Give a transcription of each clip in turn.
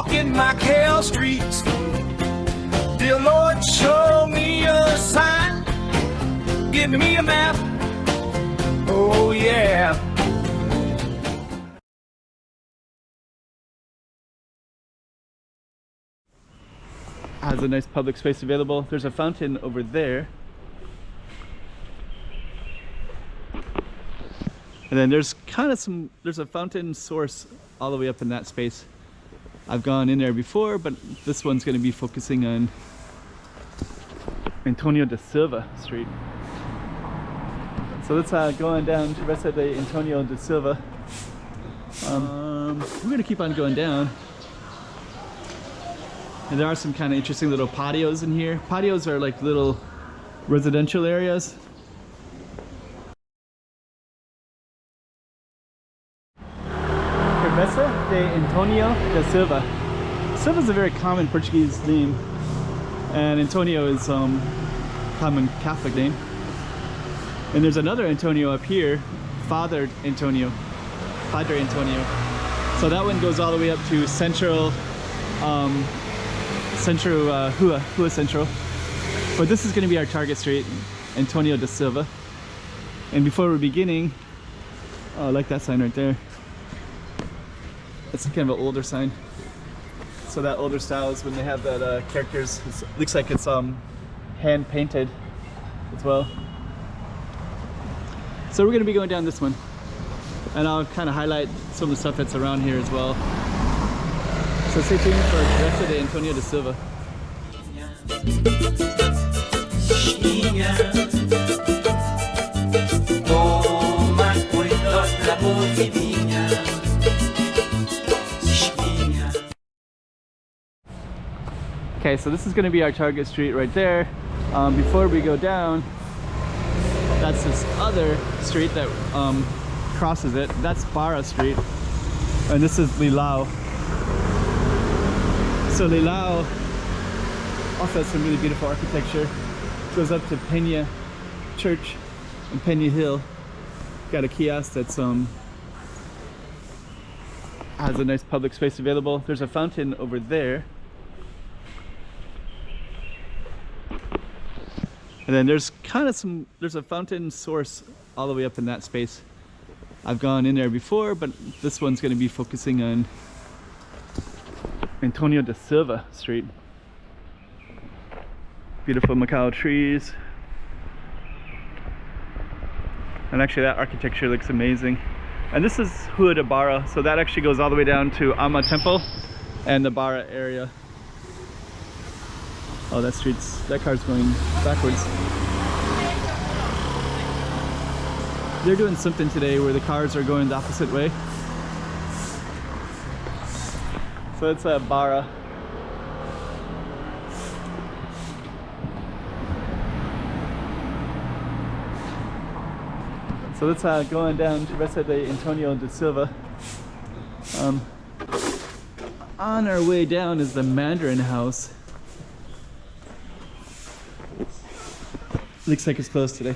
Walking Macau Streets. Dear Lord, show me a sign. Give me a map. Oh yeah. Has a nice public space available. There's a fountain over there. And then there's there's a fountain source all the way up in that space. I've gone in there before, but this one's going to be focusing on António de Silva Street. So let's go on down Travessa de António de Silva. We're going to keep on going down. And there are some kind of interesting little patios in here. Patios are like little residential areas. Travessa de António de Silva. Silva is a very common Portuguese name, and Antonio is common Catholic name. And there's another Antonio up here, Padre Antonio. So that one goes all the way up to Rua Central. But this is going to be our target street, António de Silva. And before we're beginning, oh, I like that sign right there. It's kind of an older sign. So that older style is when they have that characters. It looks like it's hand painted as well. So we're going to be going down this one, and I'll kind of highlight some of the stuff that's around here as well. So stay tuned for Travessa de António de Silva. Okay, so this is going to be our target street right there. Before we go down, that's this other street that crosses it. That's Barra Street, and this is Lilao. So Lilao also has some really beautiful architecture. It goes up to Peña Church and Peña Hill. Got a kiosk that's has a nice public space available. There's a fountain over there. And then there's there's a fountain source all the way up in that space. I've gone in there before, but this one's going to be focusing on António de Silva Street. Beautiful Macau trees. And actually that architecture looks amazing. And this is Rua de Barra, so that actually goes all the way down to Ama Temple and the Barra area. Oh, that car's going backwards. They're doing something today where the cars are going the opposite way. So it's a Barra. So let's go on down Travessa de António de Silva. On our way down is the Mandarin House. Looks like it's closed today.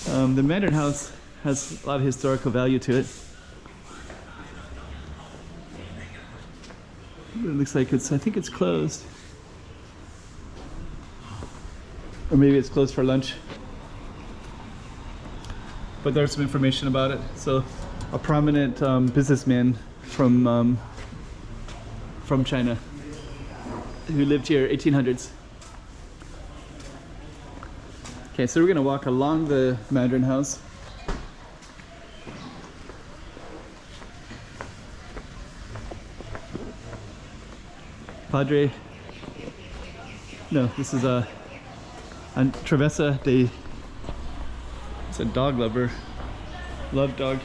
The Mandarin House has a lot of historical value to it. It looks like I think it's closed. Or maybe it's closed for lunch. But there's some information about it. So a prominent businessman from China who lived here 1800s. Okay, so we're gonna walk along the Mandarin House. Padre, no, this is a Travessa de, it's a dog lover, love dog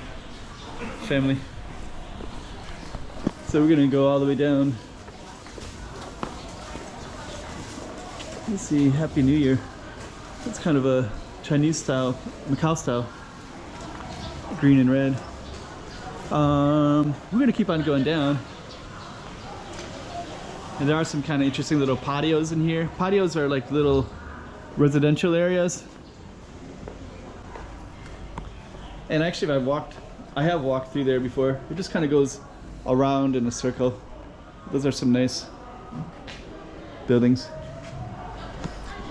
family. So we're gonna go all the way down. Let's see, Happy New Year. It's kind of a Chinese style, Macau style, green and red. We're gonna keep on going down. And there are some kind of interesting little patios in here. Patios are like little residential areas. And actually I've walked I have walked through there before. It just kind of goes around in a circle. Those are some nice buildings.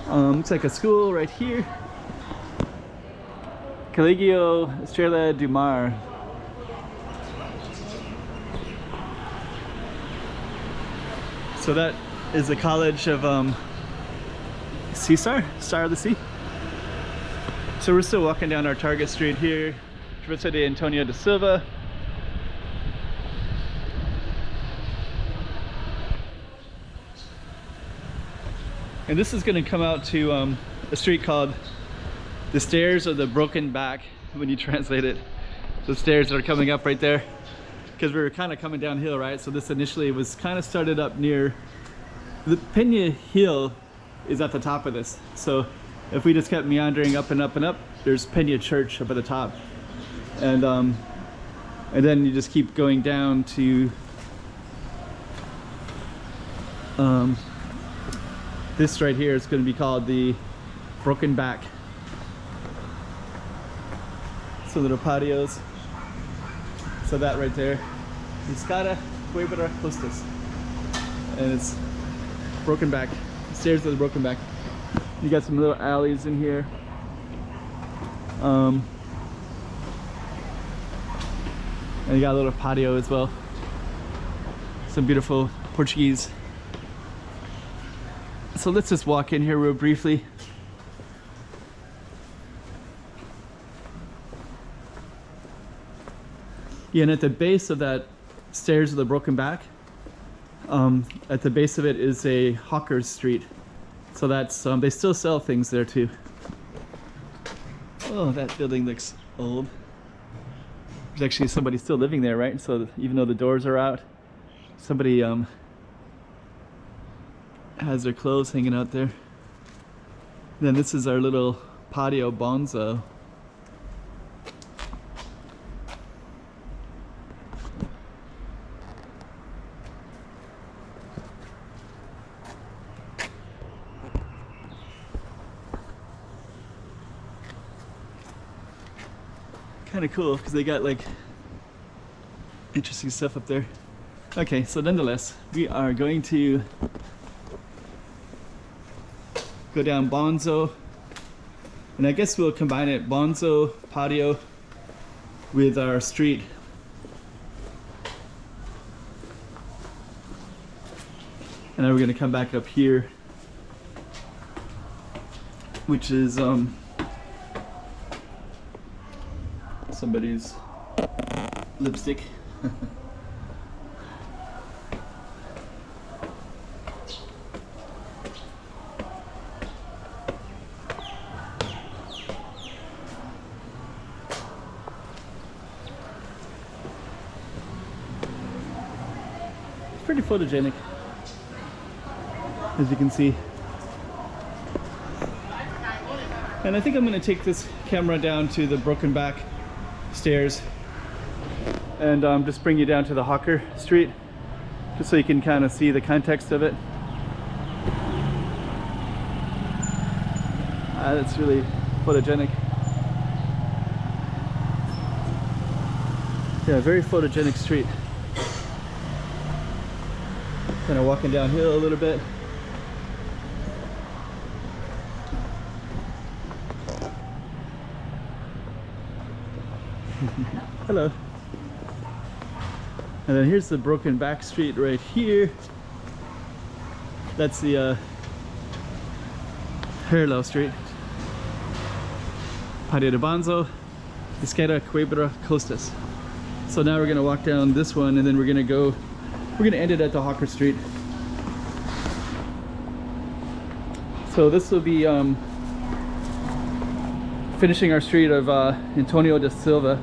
Looks like a school right here. Colegio Estrela do Mar. So that is the College of Star of the Sea. So we're still walking down our target street here, Travessa de António de Silva. And this is going to come out to a street called the Stairs of the Broken Back when you translate it. The stairs that are coming up right there. Because we were kind of coming downhill, right? So this initially was kind of started up near the Peña Hill is at the top of this. So if we just kept meandering up and up and up, there's Peña Church up at the top. And then you just keep going down to this right here is going to be called the Broken Back. Some little patios. So that right there, Escada Cuebra Costas. And it's Broken Back. Stairs of the Broken Back. You got some little alleys in here. And you got a little patio as well. Some beautiful Portuguese. So let's just walk in here real briefly. Yeah, and at the base of that Stairs of the Broken Back, at the base of it is a hawker's street. So that's, they still sell things there too. Oh, that building looks old. There's actually somebody still living there, right? So even though the doors are out, somebody has their clothes hanging out there. And then this is our little patio bonzo. Kind of cool because they got like interesting stuff up there. Okay, so nonetheless, we are going to go down Bonzo, and I guess we'll combine it Bonzo patio with our street. And then we're going to come back up here, which is somebody's lipstick. It's pretty photogenic, as you can see. And I think I'm going to take this camera down to the Broken Back stairs and just bring you down to the Hawker Street just so you can kind of see the context of it. That's really photogenic. Yeah, very photogenic street. Kind of walking downhill a little bit. Hello. And then here's the Broken Back Street right here. That's the Herlo Street. Patio de Bonzo, Escada Cuebra Costas. So now we're gonna walk down this one, and then we're gonna end it at the Hawker Street. So this will be finishing our street of António de Silva,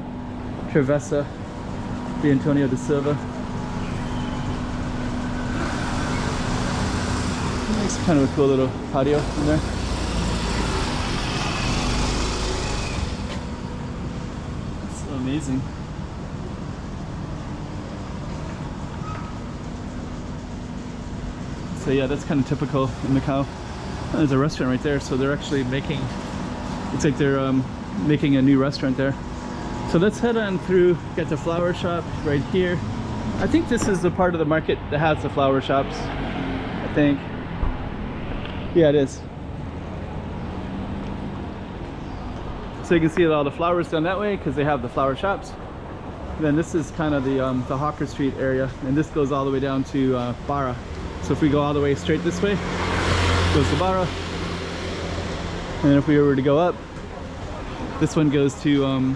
Travessa de António de Silva. It's kind of a cool little patio in there. It's so amazing. So yeah, that's kind of typical in Macau. There's a restaurant right there, so they're actually making, it's like they're making a new restaurant there. So let's head on through, get the flower shop right here. I think this is the part of the market that has the flower shops, I think. Yeah, it is. So you can see all the flowers down that way because they have the flower shops. And then this is kind of the Hawker Street area, and this goes all the way down to Barra. So if we go all the way straight this way, it goes to Barra. And then if we were to go up, this one goes to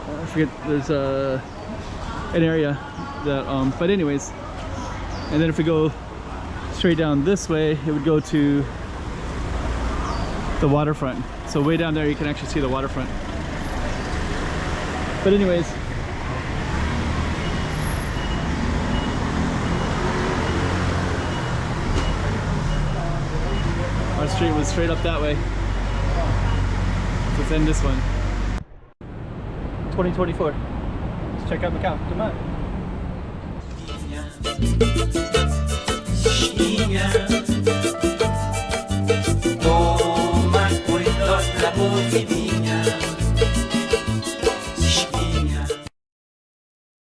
I forget, there's an area that but anyways, and then if we go straight down this way, it would go to the waterfront. So way down there you can actually see the waterfront. But anyways, our street was straight up that way. Let's end this one. 2024. Let's check out Macau. Come on.